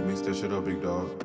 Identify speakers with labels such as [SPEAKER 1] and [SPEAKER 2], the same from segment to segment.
[SPEAKER 1] mix that shit up, big dog.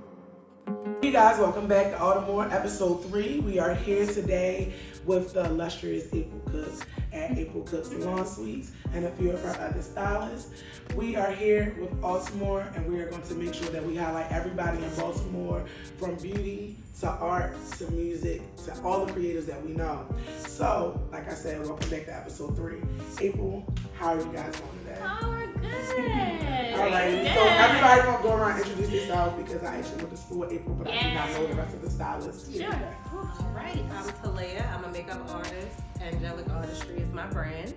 [SPEAKER 2] Hey guys, welcome back to ARTIMORE episode 3. We are here today with the illustrious April Cook at April Cook Salon Suites and a few of our other stylists. We are here with ARTIMORE and we are going to make sure that we highlight everybody in Baltimore, from beauty to art to music to all the creators that we know. So, like I said, welcome back to episode 3. April, how are you guys doing today?
[SPEAKER 3] Oh, we're good.
[SPEAKER 2] Alright, so everybody gonna go around and introduce themselves because I actually went to school with April, but I do not know the rest of the stylists.
[SPEAKER 3] Sure.
[SPEAKER 4] All right, I'm Talia. I'm a makeup artist. Angelic Artistry is my brand.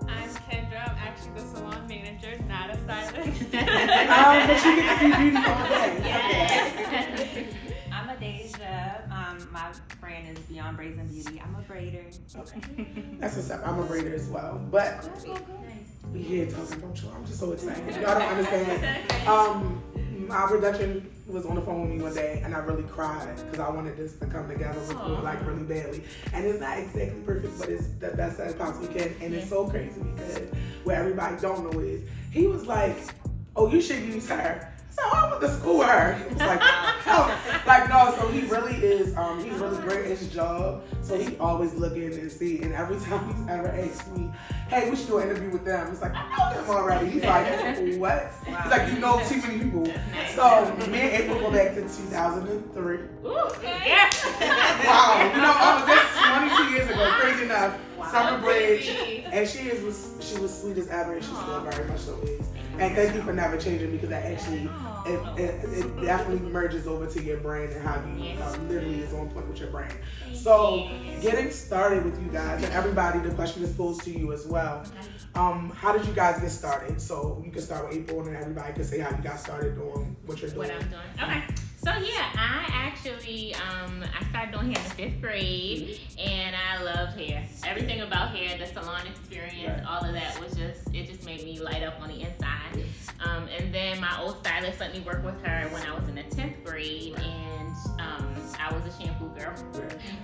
[SPEAKER 5] I'm Kendra. I'm actually the salon manager, not a stylist.
[SPEAKER 2] But you get to be beauty all day.
[SPEAKER 3] Yes.
[SPEAKER 6] I'm Adasia. My brand is Beyond Braids and Beauty. I'm a braider.
[SPEAKER 2] Okay. That's what's up. I'm a braider as well. But we here talking about you. I'm just so excited. Y'all don't understand. My production was on the phone with me one day and I really cried because I wanted this to come together with me, like really badly. And it's not exactly perfect, but it's the best that it possibly can. And it's so crazy because what everybody don't know is he was like, oh, you should use her. So I went to school with her. He was like, hell, like no. So he really is. He's really great at his job. So he always looking and see. And every time he's ever asked me, hey, we should do an interview with them. It's like, I know them already. He's like, what? Wow. He's like, you know too many people. So me and April go back to 2003.
[SPEAKER 3] Ooh, yeah.
[SPEAKER 2] Wow. You know, that's 22 years ago. Crazy enough.
[SPEAKER 3] Wow.
[SPEAKER 2] Summer Bridge, and she was sweet as ever, and she still very much so is. And thank you for never changing because that actually it definitely merges over to your brand and how you literally is on point with your brand. So getting started with you guys and everybody, the question is posed to you as well. How did you guys get started? So you can start with April and then everybody can say how you got started doing what you're doing.
[SPEAKER 3] What I'm doing. Okay. So yeah, I actually I started doing hair in the 5th grade and I loved hair. Everything about hair, the salon experience, all of that was it just made me light up on the inside. And then my old stylist let me work with her when I was in the 10th grade and I was a shampoo girl.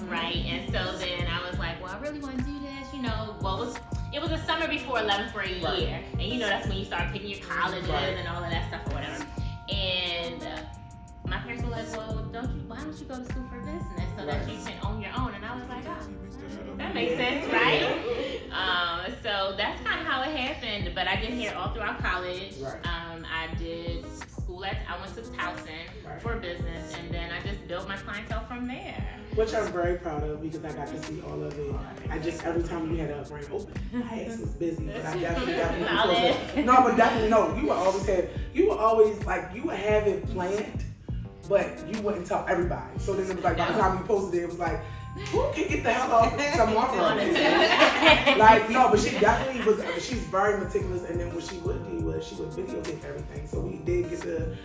[SPEAKER 3] Right? And so then I was like, well, I really want to do this, you know. Well, it was the summer before 11th grade year. And you know, that's when you start picking your colleges and all of that stuff or whatever. And my parents were like, well, why don't you go to school for business so that you can own your own? And I was like, oh, that makes sense, right? So that's kind of how it happened. But I did hair all throughout college. I did school I went to Towson for business, and then I just built my clientele from there.
[SPEAKER 2] Which I'm very proud of because I got to see all of it. I just, every time you had a brand open, my ass was busy, but I definitely no, but definitely no. You would always like, you would have it planned, but you wouldn't tell everybody. So then it was like, by the time you posted it, it was like, who can get the hell off tomorrow? Like, no, but she definitely was, she's very meticulous, and then what she would do was she would videotape everything. So we did get to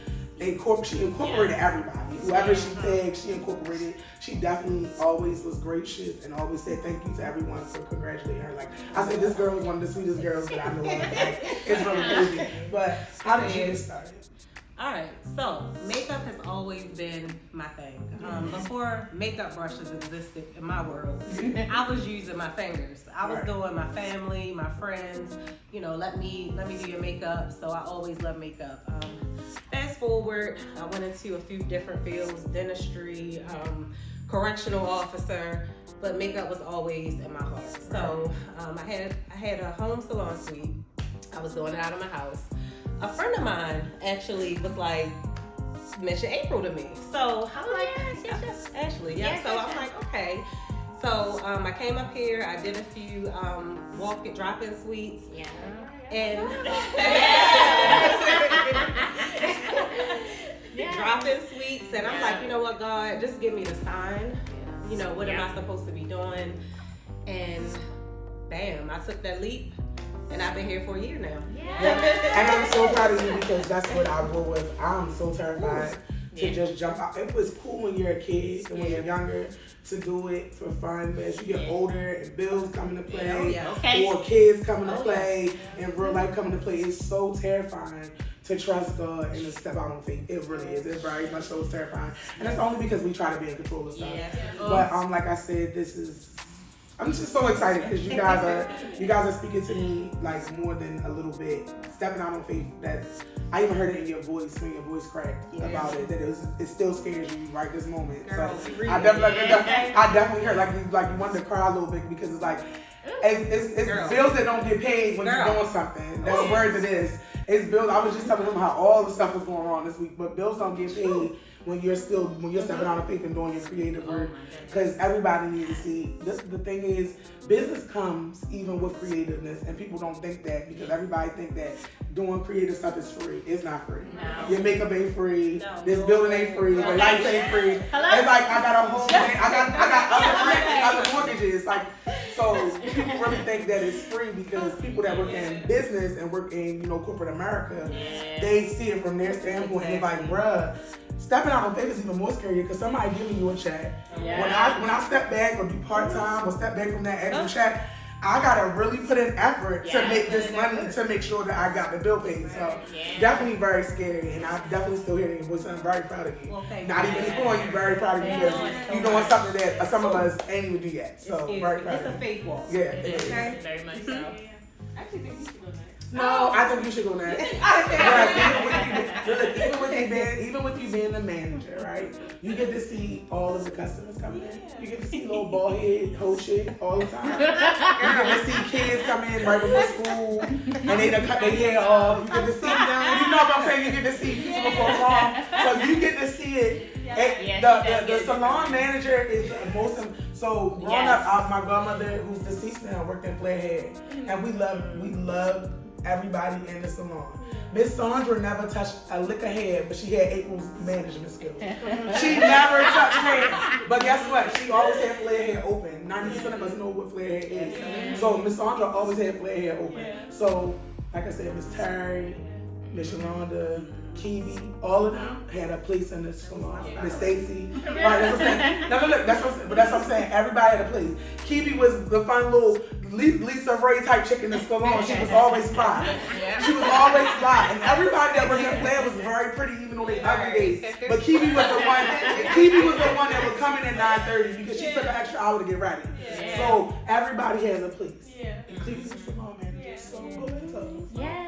[SPEAKER 2] she incorporated everybody. Whoever she tagged, she incorporated. She definitely always was gracious and always said thank you to everyone for congratulating her. Like, I said, this girl was one of the sweetest girls that I know. Like, it's really crazy. But how did you get started?
[SPEAKER 4] All right, so makeup has always been my thing. Before makeup brushes existed in my world, I was using my fingers. I was doing my family, my friends, you know, let me do your makeup. So I always loved makeup. Fast forward, I went into a few different fields, dentistry, correctional officer, but makeup was always in my heart. So I had a home salon suite. I was doing it out of my house. A friend of mine actually was like, mention April to me. So I'm like, Ashley, So I'm like, okay. So I came up here, I did a few drop-in suites. And drop-in suites, and I'm like, you know what, God, just give me the sign. You know, what am I supposed to be doing? And bam, I took that leap. And I've been here for a year now.
[SPEAKER 2] And I'm so proud of you because that's what I roll with. I'm so terrified to just jump out. It was cool when you're a kid and when you're younger to do it for fun, but as you get older and bills come into play or kids come into play and real life come into play, it's so terrifying to trust God and to step out on faith. It really is. It very much so is terrifying. And it's only because we try to be in control of stuff. But like I said, this is I'm just so excited because you guys are speaking to me like more than a little bit, stepping out on faith. That I even heard it in your voice when your voice cracked about it. That it still scares you right this moment.
[SPEAKER 4] Girl,
[SPEAKER 2] so
[SPEAKER 4] really?
[SPEAKER 2] I definitely heard like you wanted to cry a little bit because it's like it's bills that don't get paid when you're doing something. That's the word it is. It's bills. I was just telling him how all the stuff was going on this week, but bills don't get paid when you're stepping out of faith and doing your creative work, because everybody needs to see. The thing is, business comes even with creativeness, and people don't think that because everybody think that doing creative stuff is free. It's not free.
[SPEAKER 3] No.
[SPEAKER 2] Your makeup ain't free. This building ain't free. The lights ain't free.
[SPEAKER 3] Hello?
[SPEAKER 2] It's like I got a whole I got other mortgages. Like, so people really think that it's free because people that work in business and work in corporate America, they see it from their standpoint. And it's like, bruh, stepping out on faith is even more scary because somebody giving you a check. Yeah. When I step back or do part-time or step back from that extra check, I gotta really put in effort to make this money to make sure that I got the bill paid. So definitely very scary, and I definitely still hear your voice. I'm very proud of you. Not even calling you, very proud of you because you're doing something that some of us ain't even do yet. So very proud.
[SPEAKER 4] It's a faith walk.
[SPEAKER 2] Yeah,
[SPEAKER 3] It is very much so.
[SPEAKER 5] I actually think you should go next.
[SPEAKER 2] No, I think you should go next. Even with you being the manager, right? You get to see all of the customers coming in. You get to see little bald head, whole shit all the time. You get to see kids come in right before school and they done cut their hair off. You get to see, you know what I'm saying? You get to see people before prom. So you get to see it. The salon manager is the most. So growing up, my grandmother, who's deceased now, worked in Flair Hair, and we love everybody in the salon. Miss Sandra never touched a lick of hair, but she had April's management skills. She never touched hair, but guess what? She always had Flair hair open. 90% of us know what Flair hair is. So Miss Sandra always had Flair hair open. So, like I said, Miss Terry, Miss Yolanda, Kiwi, all of them had a place in the salon. Miss Stacy, that's what I'm saying. No, look, that's what I'm saying. Everybody had a place. Kiwi was the fun little Lisa Ray type chick in the salon. She was always fly. She was always fly, and everybody that worked at Flair was very pretty, even on their ugly days. But Kiwi was the one. Kiwi was the one that would come in at 9:30 because she took an extra hour to get ready. So everybody has a place. And Kiwi's the salon manager. So good.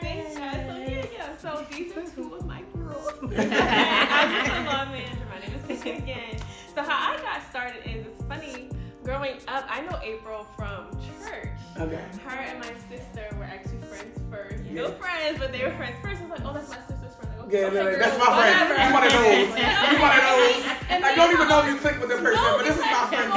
[SPEAKER 5] So these are two of my girls. I'm the salon manager. My name is Kiki again. So how I got started is, it's funny, growing up, I know April from church.
[SPEAKER 2] Okay.
[SPEAKER 5] Her and my sister were actually friends first. Still friends, but they were friends first. I was like, oh, that's my sister's friend. Like, okay,
[SPEAKER 2] that's my friend. You one of those. You one of those. I don't even know if you click with the person, but this is my friend.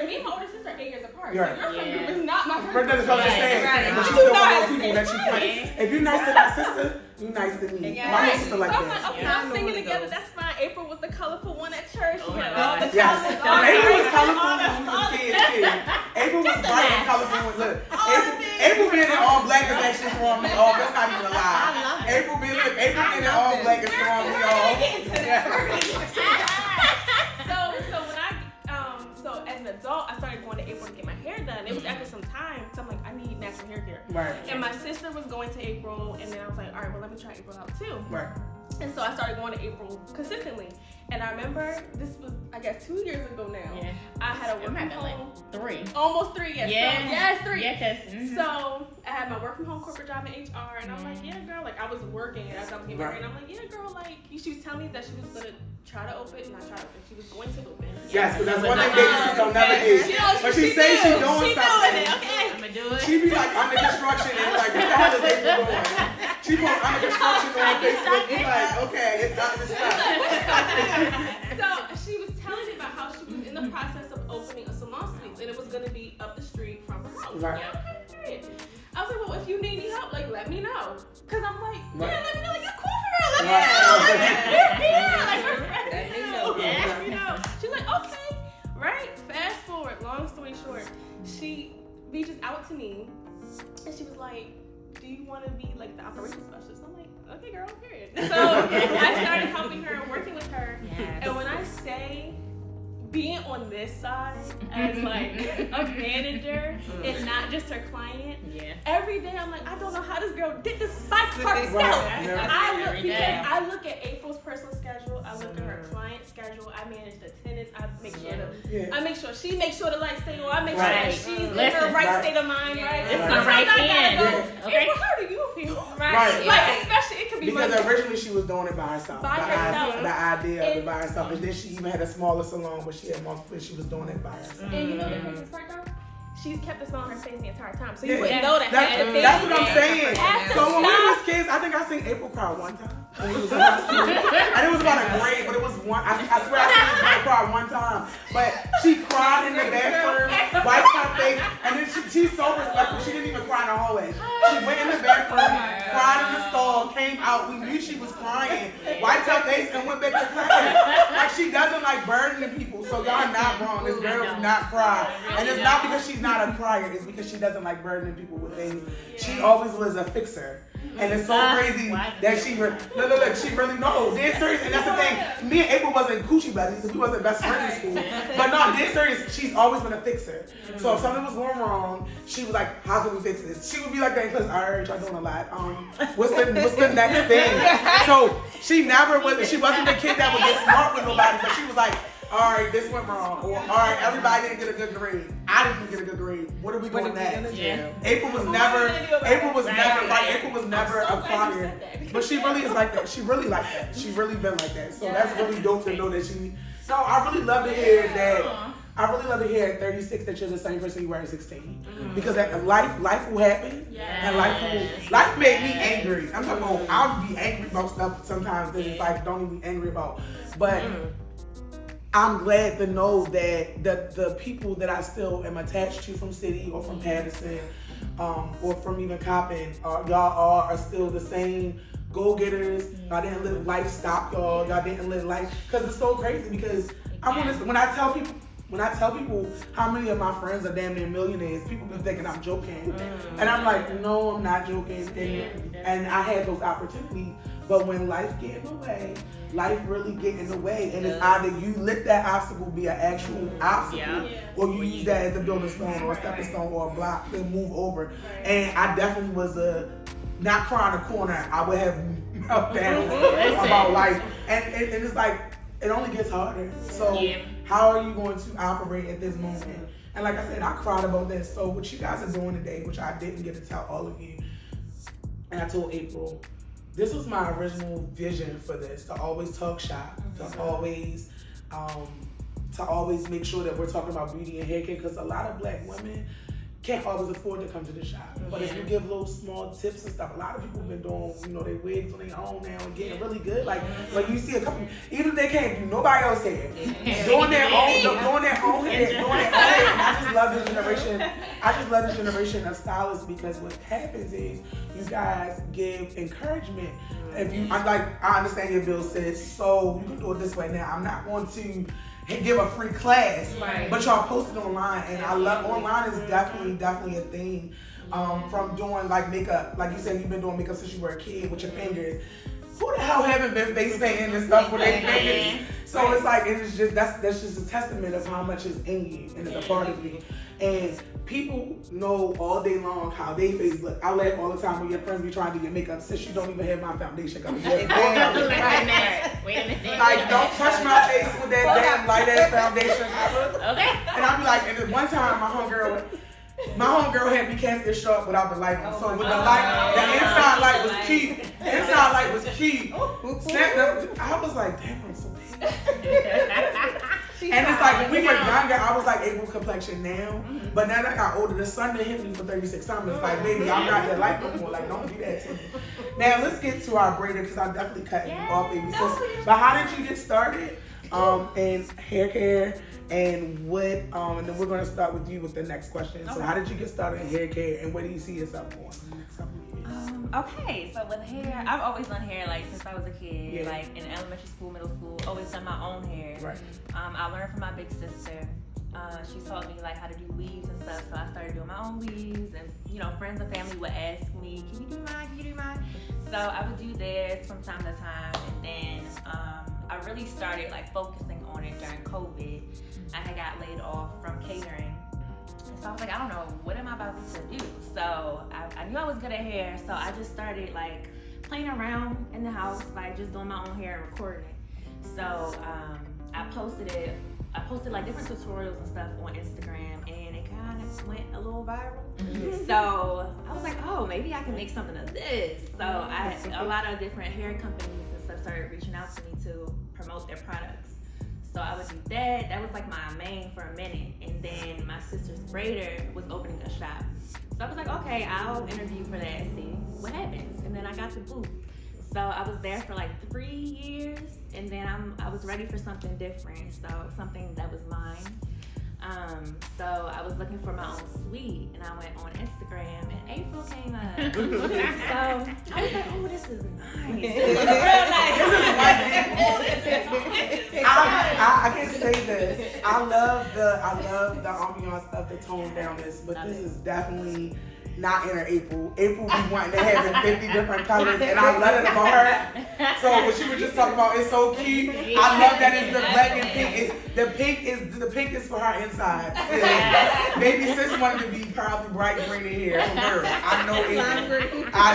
[SPEAKER 5] Me and my older sister are 8 years apart.
[SPEAKER 2] Right.
[SPEAKER 5] So your friend group is not my friend
[SPEAKER 2] But
[SPEAKER 5] group.
[SPEAKER 2] that's what I'm saying. But she's still one of those people that she plays. If you're nice to my sister, you're nice to me. My sister like
[SPEAKER 5] So I'm
[SPEAKER 2] that.
[SPEAKER 5] like, okay, I'm singing together. That's fine. April was the colorful one at church. She had all the
[SPEAKER 2] Yes.
[SPEAKER 5] colors.
[SPEAKER 2] April was colorful when we was kids. April was bright and colorful. Look, April being in all black is actually throwing me off. That's not even a lie. April being in all black is throwing me off.
[SPEAKER 5] So as an adult, I started going to April to get my hair done. It was after some time, so I'm like, I need natural hair care.
[SPEAKER 2] Right.
[SPEAKER 5] And my sister was going to April, and then I was like, all right, well, let me try April out too.
[SPEAKER 2] Right.
[SPEAKER 5] And so I started going to April consistently. And I remember, this was, I guess, 2 years ago now.
[SPEAKER 3] Yeah.
[SPEAKER 5] I had a work from
[SPEAKER 3] Like
[SPEAKER 5] home.
[SPEAKER 3] 3.
[SPEAKER 5] Almost 3, yes.
[SPEAKER 3] Yeah.
[SPEAKER 5] So, yes, 3.
[SPEAKER 3] Yeah,
[SPEAKER 5] So I had my work from home corporate job in HR, and I'm like, yeah, girl, like I was working as I was getting married, and I'm like, yeah, girl, like she was telling me that she was gonna try to open, not try to open, she was going to open.
[SPEAKER 2] Yes, but that's one thing babies don't never do. But she say she doing something.
[SPEAKER 5] Okay.
[SPEAKER 3] I'm gonna do it.
[SPEAKER 2] She be like under construction and like, what the hell is April doing? She posts under construction on Facebook. It's like, okay, it's not this stuff.
[SPEAKER 5] So she was telling me about how she was in the process of opening a salon suite, and it was gonna be up the street from her house.
[SPEAKER 2] Right.
[SPEAKER 5] Okay. I was like, well, if you need any help, like, let me know. Cause I'm like, yeah, let me know. Like, you're cool for real. Let me know. Like, we're friends. Let me know. She's like, okay. Right. Fast forward. Long story short, she reaches out to me, and she was like, do you want to be like the operations specialist? I'm like, okay, girl, period. So I started helping her and working with her.
[SPEAKER 3] Yes.
[SPEAKER 5] And when I say being on this side as like a manager and not just her client, every day I'm like, I don't know how this girl did this by herself. I look at April's personal schedule, I look at her client schedule, schedule. I manage the attendance. I make sure she makes sure the lights stay on. I make sure
[SPEAKER 3] Right.
[SPEAKER 5] that she's in her right state of mind, right?
[SPEAKER 3] It's
[SPEAKER 5] Sometimes
[SPEAKER 3] the right
[SPEAKER 5] I gotta
[SPEAKER 3] hand.
[SPEAKER 5] go,
[SPEAKER 3] Okay.
[SPEAKER 5] April, how do you feel?
[SPEAKER 2] Right.
[SPEAKER 5] Like, especially, it could be
[SPEAKER 2] Because
[SPEAKER 5] Monday.
[SPEAKER 2] originally she was doing it by herself.
[SPEAKER 5] By herself.
[SPEAKER 2] The idea of it by herself. And then she even had a smaller salon where she had multiple, and she was doing it by herself.
[SPEAKER 5] And you know the craziest part though? She's kept this on her face the entire time. So you wouldn't know that.
[SPEAKER 2] That's what I'm saying.
[SPEAKER 5] After
[SPEAKER 2] So when we
[SPEAKER 5] stop.
[SPEAKER 2] was kids, I think I seen April cry one time. When we was in high school. And it was about a grade, but it was one. I swear I seen April cry one time. But she cried in the bathroom, wiped her face, and then she's so respectful. She didn't even cry in the hallway. She went in the bathroom, cried in the stall, came out. We knew she was crying, wiped her face, and went back to crying. Like she doesn't like burdening people. So y'all not wrong. This girl does not cry, and it's not because she's not a crier. It's because she doesn't like burdening people with things. She always was a fixer. And it's so crazy that she look, she really knows. Dead serious, and that's the thing. Me and April wasn't coochie buddies, we wasn't best friends in school. But no, dead serious, she's always been a fixer. So if something was going wrong, she was like, "How can we fix this?" She would be like that because I heard y'all doing a lot. What's the next thing? So she never was. She wasn't the kid that would get smart with nobody, but she was like, "All right, this went wrong," or "All right, everybody didn't get a good grade. I didn't get a good grade. What are we doing next?" April was never a crier, but she really is like that. She really like that. She really been like that. So that's really dope to know that she. No, I really love to hear that. I really love to hear at 36 that you're the same person you were at 16, because life will happen, and life made me angry. I'm talking about I'll be angry about stuff sometimes that it's like don't even be angry about, but. I'm glad to know that the people that I still am attached to from City or from Patterson, or from even Coppin, y'all all are still the same go-getters. Y'all didn't let life stop y'all. Y'all didn't let life, because it's so crazy. Because when I tell people how many of my friends are damn near millionaires, people be thinking I'm joking, and I'm like, no, I'm not joking. And I had those opportunities, but when life get in the way. Life really get in the way, and it's either you let that obstacle be an actual obstacle, or you use that as a building stone or a stepping stone or a block and move over. And I definitely was not crying a corner. I would have meltdowns about life, and it's like it only gets harder. So how are you going to operate at this moment? And like I said, I cried about that. So what you guys are doing today, which I didn't get to tell all of you, and I told April. This was my original vision for this, to always talk shop, to always make sure that we're talking about beauty and hair care, because a lot of black women can't always afford to come to the shop. But if you give little small tips and stuff, a lot of people have been doing, their wigs on their own now and getting really good. Like you see a couple, even if they can't do nobody else hair, doing their own hair, and I just love this generation of stylists, because what happens is you guys give encouragement. I understand your bill says, so you can do it this way. Now, I'm not going to give a free class, but y'all post it online, and I love online is definitely a thing. From doing like makeup, like you said, you've been doing makeup since you were a kid with your fingers. Who the hell haven't been face painting and stuff with their fingers? So it's like that's just a testament of how much is in you and it's a part of you. And people know all day long how they face look. I laugh all the time when your friends be trying to do your makeup since you don't even have my foundation coming. Wait a minute. Like, don't touch my face with that damn light ass foundation.
[SPEAKER 3] Okay.
[SPEAKER 2] And I'll be like, and then one time my homegirl had me cast this short without the light on. So with the light, the inside light was key. The inside light was key. I was like, damn, I'm so big. And it's like when we were younger, I was like April complexion now. But now that I got older, the sun done hit me for 36 summers. It's like, baby, I'm not that light no more. Like, don't do that to me. Now let's get to our braider, because I'm definitely cutting you off, baby. But how did you get started in hair care? And what, and then we're going to start with you with the next question. So how did you get started in hair care, and where do you see yourself going in the next couple of years?
[SPEAKER 6] Okay, so with hair, I've always done hair like since I was a kid, like in elementary school, middle school, always done my own hair.
[SPEAKER 2] Right.
[SPEAKER 6] I learned from my big sister. She taught me like how to do weaves and stuff, so I started doing my own weaves, and friends and family would ask me, can you do mine? So I would do theirs from time to time, and then I really started like focusing on it during COVID. I had got laid off from catering. So I was like, I don't know, what am I about to do? So I knew I was good at hair, so I just started like playing around in the house, like just doing my own hair and recording it. So I posted like different tutorials and stuff on Instagram, and it kind of went a little viral. So I was like, oh, maybe I can make something of this. So a lot of different hair companies and stuff started reaching out to me to promote their products. So I would do that. That was like my main for a minute. And then my sister's braider was opening a shop. So I was like, okay, I'll interview for that and see what happens. And then I got the booth. So I was there for like 3 years, and then I was ready for something different, so something that was mine. So I was looking for my own suite, and I went on Instagram, and April came up. So I was like, oh, this is nice. This is real nice.
[SPEAKER 2] I can say this. I love the ambiance stuff, the tone down this, but this is definitely not inner April. April be wanting to have it 50 different colors, and I love it about her. So what she was just talking about is so cute. I love that it's the black and pink. The pink is for her inside. Maybe sis wanted to be probably bright green in here from her. I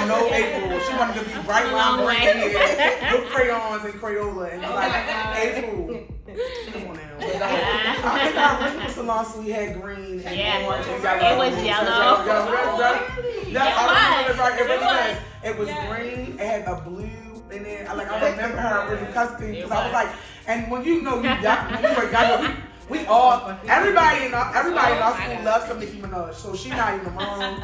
[SPEAKER 2] know April. She wanted to be bright lime green in here with crayons and Crayola, and it's like April. Come on now. I think our original salon suite had green and orange and yellow.
[SPEAKER 3] It was yellow.
[SPEAKER 2] It was green. It had a blue in there. I remember her original costume because I was like, and when you know everybody in our school loves some Nicki Minaj, so she not even wrong.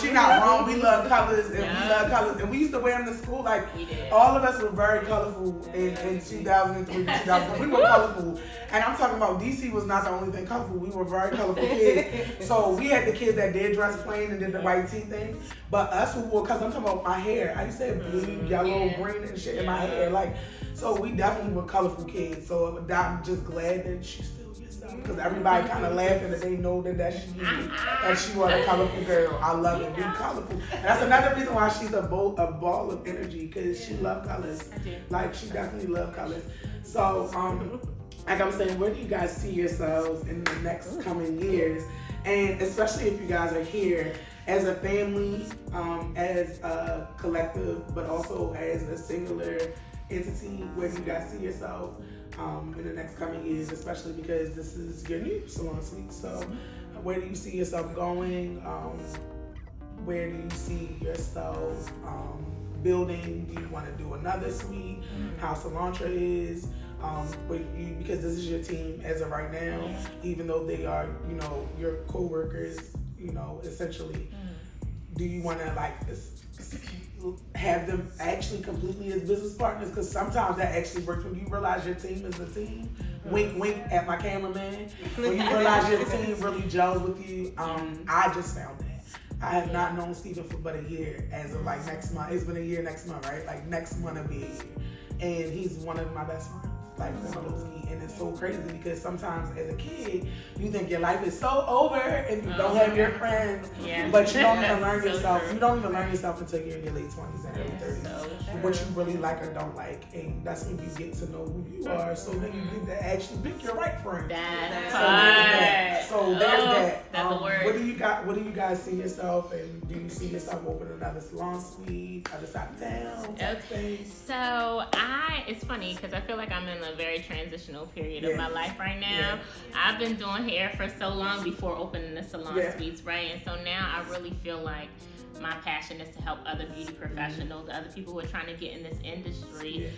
[SPEAKER 2] She not wrong. We love colors, and we love colors, and we used to wear them to school. Like all of us were very colorful in 2003, 2004. We were colorful, and I'm talking about DC was not the only thing colorful. We were very colorful kids. So we had the kids that did dress plain and did the white tee thing, but us who wore, because I'm talking about my hair. I used to have blue, yellow, green, and shit in my hair. Like, so we definitely were colorful kids. So I'm just glad that she still gets stuff, because everybody kind of laughing that they know that she was a colorful girl. I love it, being colorful. And that's another reason why she's a ball of energy, because she loves colors. Like, she definitely loves colors. So, like I was saying, where do you guys see yourselves in the next coming years? And especially if you guys are here as a family, as a collective, but also as a singular entity, where do you guys see yourself in the next coming years, especially because this is your new salon suite? So where do you see yourself going? Where do you see yourself building? Do you want to do another suite? How Cilantro is? Because this is your team as of right now, even though they are, your co-workers, essentially. Do you want to have them actually completely as business partners? Because sometimes that actually works when you realize your team is a team. Wink, wink at my cameraman. When you realize your team really gels with you. I just found that. I have not known Stephen for but a year as of next month. It's been a year next month, right? Like next month will be a year. And he's one of my best friends. And it's so crazy because sometimes as a kid, you think your life is so over if you don't have your friends. Yeah. But you don't even learn yourself. You don't even learn yourself until you're in your late 20s and early 30s. What you really like or don't like. And that's when you get to know who you are. So then you get to actually pick your right friends. So there's that.
[SPEAKER 3] That's a word.
[SPEAKER 2] What do you guys see yourself? And do you see yourself opening another salon suite, other side of town?
[SPEAKER 3] Okay. So it's funny because I feel like I'm in a very transitional period of my life right now. I've been doing hair for so long before opening the salon suites, right? And so now I really feel like my passion is to help other beauty professionals, other people who are trying to get in this industry,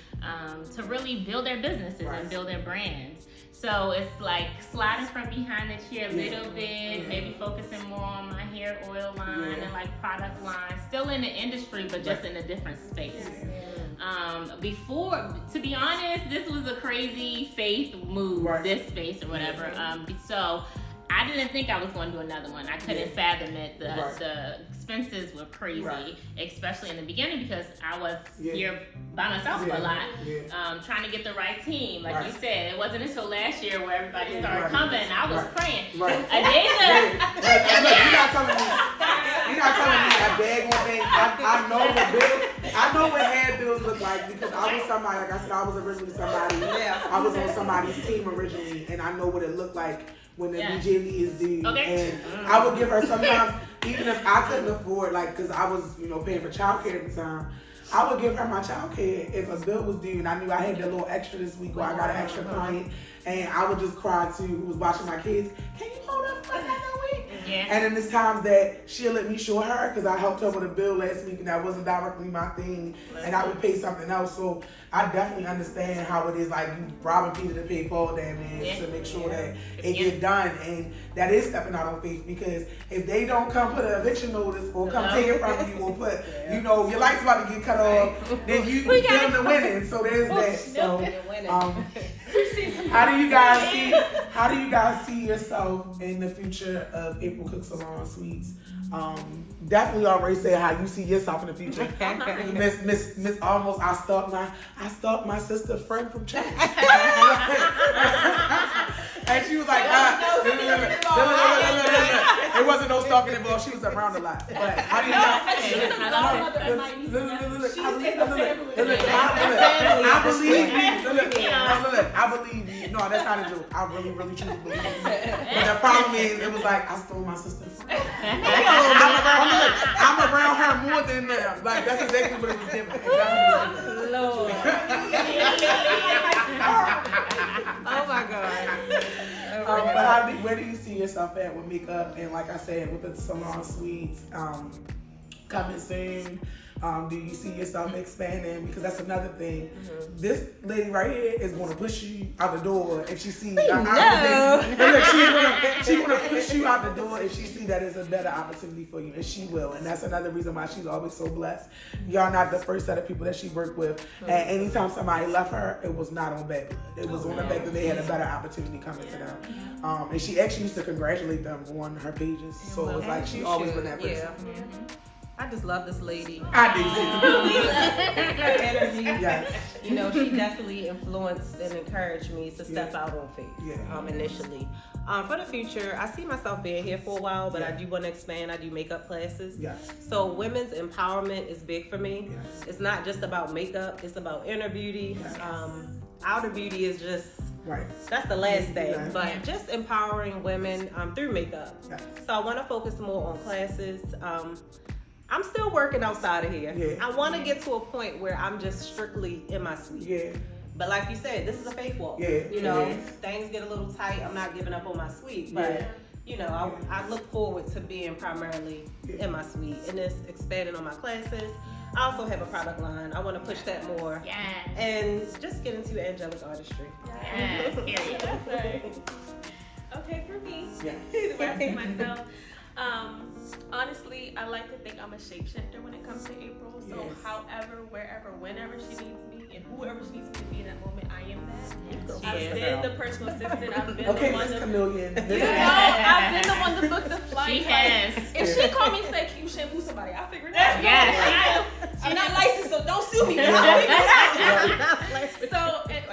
[SPEAKER 3] to really build their businesses and build their brands. So it's like sliding from behind the chair a little bit, maybe focusing more on my hair oil line and product line, still in the industry, but just in a different space. Before, to be honest, this was a crazy faith move, this space or whatever. So I didn't think I was going to do another one. I couldn't fathom it. The expenses were crazy, especially in the beginning because I was here by myself a lot, trying to get the right team. Like you said, it wasn't until last year where everybody started coming. I was praying.
[SPEAKER 2] You're not telling me I beg one thing. I know what hair bills look like because I was somebody, like I said, I was originally somebody. I was on somebody's team originally, and I know what it looked like when the BJV is due. And I would give her sometimes, even if I couldn't afford, because I was, paying for childcare at the time, I would give her my child care if a bill was due and I knew I had a little extra this week or I got an extra client, and I would just cry to who was watching my kids, can you hold up for another week?
[SPEAKER 3] Yeah.
[SPEAKER 2] And then there's times that she'll let me show her because I helped her with a bill last week and that wasn't directly my thing, and I would pay something else. So I definitely understand how it is like you robbing Peter to pay Paul, damn man, to make sure that it get done, and that is stepping out on faith, because if they don't come put an eviction notice or come take it from you or put, you know, your light's about to get cut off, then you feel the winning. So there's that. So how do you guys see yourself in the future of April Cook Salon Suites? Definitely already said how you see yourself in the future. Miss almost I stalked my sister friend from church. And she was like, it wasn't no stalking involved. She was around a lot. But how do you I believe you. No, that's not a joke. I really, really truly believe you. But the problem is, it was like, I stole my sister friend. I'm around her more than them. Like, that's exactly what it was giving.
[SPEAKER 4] Lord. Oh my God.
[SPEAKER 2] But where do you see yourself at with makeup and, like I said, with the salon suites coming soon? Do you see yourself expanding? Because that's another thing. This lady right here is going to push you out the door if she sees. She's going to push you out the door if she sees that it's a better opportunity for you, and she will. And that's another reason why she's always so blessed. Y'all not the first set of people that she worked with. And anytime somebody left her, it was not on bad blood. It was on the fact that they had a better opportunity coming to them. And she actually used to congratulate them on her pages. So it's like she always been that person.
[SPEAKER 4] I just love this lady.
[SPEAKER 2] I do.
[SPEAKER 4] Her energy.
[SPEAKER 2] Yes.
[SPEAKER 4] You know, she definitely influenced and encouraged me to step out on faith. Initially. For the future, I see myself being here for a while, but I do want to expand. I do makeup classes. So women's empowerment is big for me. It's not just about makeup. It's about inner beauty. Outer beauty is just that's the last thing, but just empowering women through makeup. So I want to focus more on classes. I'm still working outside of here. I want to get to a point where I'm just strictly in my suite. But like you said, this is a faith walk. You know, things get a little tight. I'm not giving up on my suite, but you know, I look forward to being primarily in my suite and just expanding on my classes. I also have a product line. I want to push that more. And just get into angelic artistry.
[SPEAKER 5] Okay, for me, myself. Honestly, I like to think I'm a shapeshifter when it comes to April. So however, wherever, whenever she needs me, and whoever she needs me to be in that moment, I am that. I've been the personal assistant. I've been the one
[SPEAKER 2] I've been
[SPEAKER 5] the one to book the flight.
[SPEAKER 3] She has.
[SPEAKER 5] If she called me and said, "Can you shampoo somebody?" I figured it out. I'm not licensed, so don't sue me. I'll figure it out. So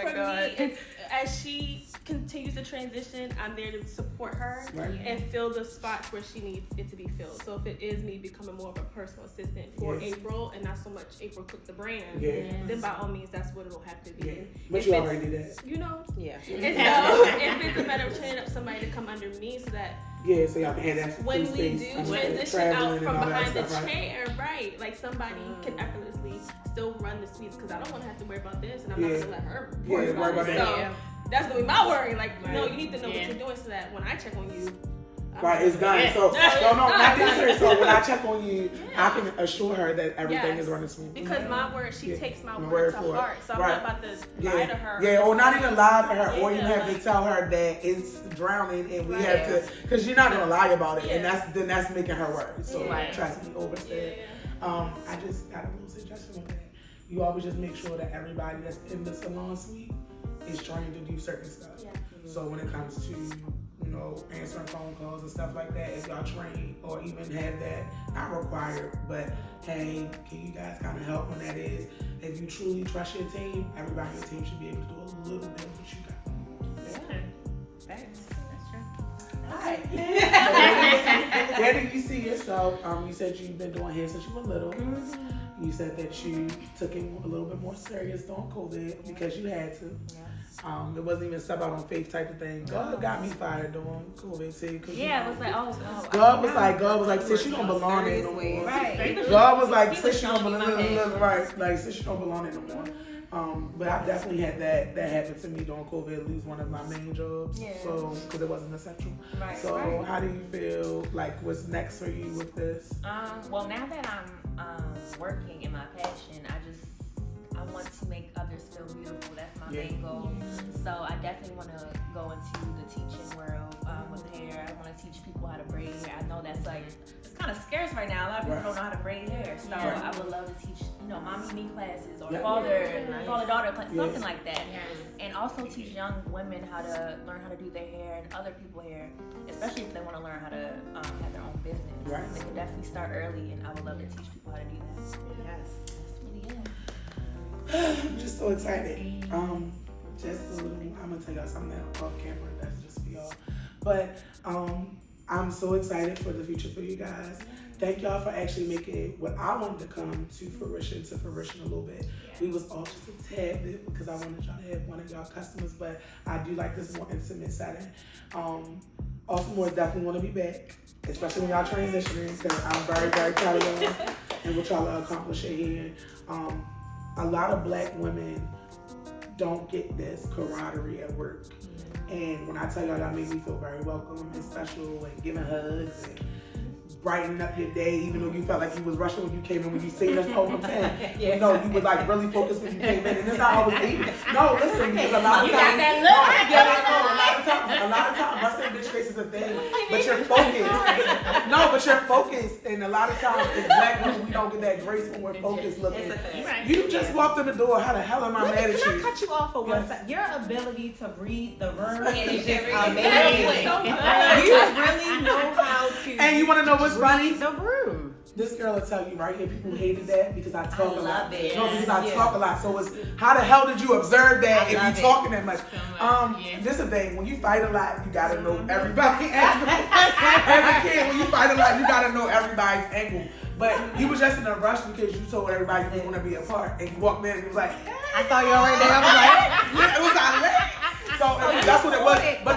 [SPEAKER 5] for me, it's as she continues to transition, I'm there to support her and fill the spots where she needs it to be filled. So if it is me becoming more of a personal assistant for April and not so much April Cook the brand, then by all means that's what it'll have to be.
[SPEAKER 2] But you already did that.
[SPEAKER 5] You know?
[SPEAKER 4] Yeah.
[SPEAKER 5] And so if it's a matter of training up somebody to come under me so that
[SPEAKER 2] so y'all can have that
[SPEAKER 5] when we do transition out from behind the chair, like somebody can effortlessly still run the suites, because I don't want to have to worry about this, and I'm not going to let her worry about it. So that's going to be my worry. Like, no, you need to know what you're doing so that when I check on you,
[SPEAKER 2] it's done. So, not this. So when I check on you, I can assure her that everything is running smooth.
[SPEAKER 5] Because my word, she takes my word to heart. So I'm not about to lie to her.
[SPEAKER 2] Or not even lie to her, or even have to tell her that it's drowning and we have to, because you're not going to lie about it, and that's making her worry. So trust me, overstay. I just got a little suggestion on that. You always just make sure that everybody that's in the salon suite is trained to do certain stuff. So when it comes to, you know, answering phone calls and stuff like that, if y'all train or even have that, not required, but hey, can you guys kind of help when that is? If you truly trust your team, everybody on your team should be able to do a little bit of what you got.
[SPEAKER 3] That's true.
[SPEAKER 2] Alright. Where do you see yourself? You said you've been doing hair since you were little. you said that you took it a little bit more serious during COVID because you had to. It wasn't even step out on faith type of thing. God got me fired during COVID too.
[SPEAKER 6] Yeah, it was like, oh.
[SPEAKER 2] God was like, sis, you don't belong there no more.
[SPEAKER 6] Right.
[SPEAKER 2] God was like, sis, you don't belong. Right, like sis, you don't belong there no more. But I definitely had that happen to me during COVID, lose one of my main jobs.
[SPEAKER 6] Yeah.
[SPEAKER 2] So, because it wasn't essential.
[SPEAKER 6] Right.
[SPEAKER 2] So, how do you feel? Like, what's next for you with this?
[SPEAKER 6] Well, now that I'm working in my passion, I want to make others feel beautiful. That's my main goal. So I definitely want to go into the teaching world with hair. I want to teach people how to braid hair. I know that's like, it's kind of scarce right now. A lot of people don't know how to braid hair. So I would love to teach, mommy me classes or father-daughter classes, something like that. And also teach young women how to learn how to do their hair and other people's hair, especially if they want to learn how to have their own business.
[SPEAKER 2] Right.
[SPEAKER 6] They can definitely start early, and I would love to teach people how to do that.
[SPEAKER 4] Yes.
[SPEAKER 6] That's really it.
[SPEAKER 2] I'm just so excited. Just a little, I'm gonna tell y'all something off camera that's just for y'all. But I'm so excited for the future for you guys. Thank y'all for actually making what I wanted to come to fruition a little bit. We was all just a tad bit because I wanted y'all to have one of y'all customers, but I do like this more intimate setting. ARTIMORE definitely want to be back, especially when y'all transitioning, because I'm very, very proud of y'all and what y'all are accomplishing here. A lot of black women don't get this camaraderie at work. And when I tell y'all made me feel very welcome and special and giving hugs and brightening up your day, even though you felt like you was rushing when you came in, when you seen us over 10. You know, you would like really focus when you came in, and it's not always easy. No, listen, because a lot of times, a lot of times, busting bitch face is a thing, but you're focused. No, but you're focused, and a lot of times, as black women, we don't get that grace when we're focused looking. You just walked in the door, how the hell am I mad at you?
[SPEAKER 4] Can I cut you off for one second? Your ability to read the room is just
[SPEAKER 6] amazing.
[SPEAKER 4] amazing. You really know how to.
[SPEAKER 2] And you want to know what's funny?
[SPEAKER 4] The room.
[SPEAKER 2] This girl will tell you right here, people hated that because I talk a lot.
[SPEAKER 4] It.
[SPEAKER 2] No, because I talk a lot. So it's, how the hell did you observe that if you talking that much? This is the thing, when you fight a lot, you gotta know everybody. As a kid, when you fight a lot, you gotta know everybody's angle. But you was just in a rush because you told everybody you didn't want to be a part, and you walked in and it was like,
[SPEAKER 4] I saw you right there. I was like,
[SPEAKER 2] it was like, so that's what it was. But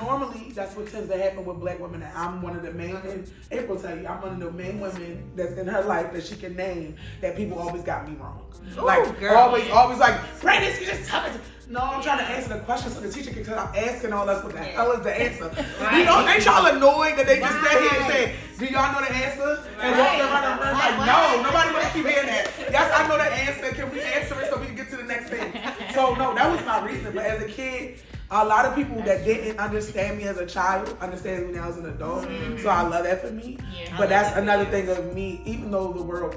[SPEAKER 2] normally that's what tends to happen with black women. And I'm one of the main, and April tell you, I'm one of the main women that's in her life that she can name that people always got me wrong.
[SPEAKER 4] Ooh,
[SPEAKER 2] like
[SPEAKER 4] girl.
[SPEAKER 2] always like, Brandon, you just tell it. No, I'm trying to answer the question so the teacher can, because I'm asking all us what the hell is the answer. You know, ain't y'all annoyed that they just sat here and say, do y'all know the answer? And walk around the room like, no, nobody want to keep hearing that. Yes, I know the answer. Can we answer it so we can get to the next thing? So no, that was my reason. But as a kid, a lot of people that didn't understand me as a child understand me now as an adult. So I love that for me. But that's another thing of me, even though the world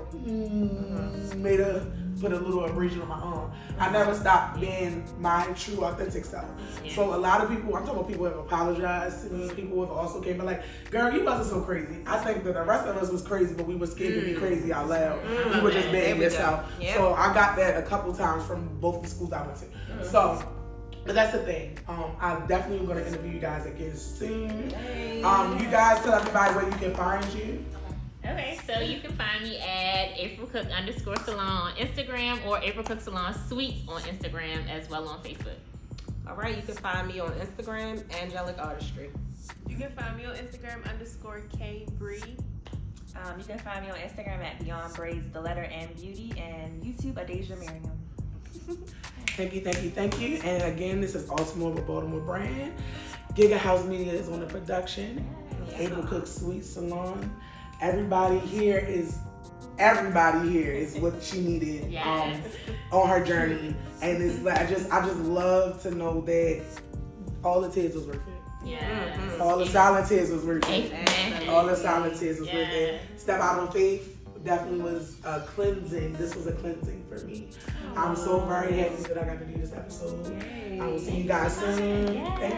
[SPEAKER 2] put a little abrasion on my arm, I never stopped being my true, authentic self. So a lot of people, I'm talking about people who have apologized to me, people who have also came and like, girl, you wasn't so crazy. I think that the rest of us was crazy, but we were scared to be crazy out loud. We were just being yourself. So I got that a couple times from both the schools I went to. So, but that's the thing. I definitely am going to interview you guys again soon. You guys tell everybody where you can find you.
[SPEAKER 3] Okay, so you can find me at AprilCook_Salon on Instagram or April Cook Salon Suites on Instagram as well on Facebook.
[SPEAKER 4] All right, you can find me on Instagram, Angelic Artistry.
[SPEAKER 5] You can find me on Instagram _KBree.
[SPEAKER 6] You can find me on Instagram at Beyond Braids, the letter and beauty, and YouTube Adasia Miriam.
[SPEAKER 2] Thank you. And again, this is ARTIMORE with Baltimore brand. Giga House Media is on the production. April Cook Sweet Salon. Everybody here is what she needed on her journey, and it's like I just love to know that all the tears was worth it. All the silent tears was worth it. All the silent tears was worth it. Step Out on Faith definitely was a cleansing. This was a cleansing for me. I'm so very happy that I got to do this episode. I will see you guys soon. Thank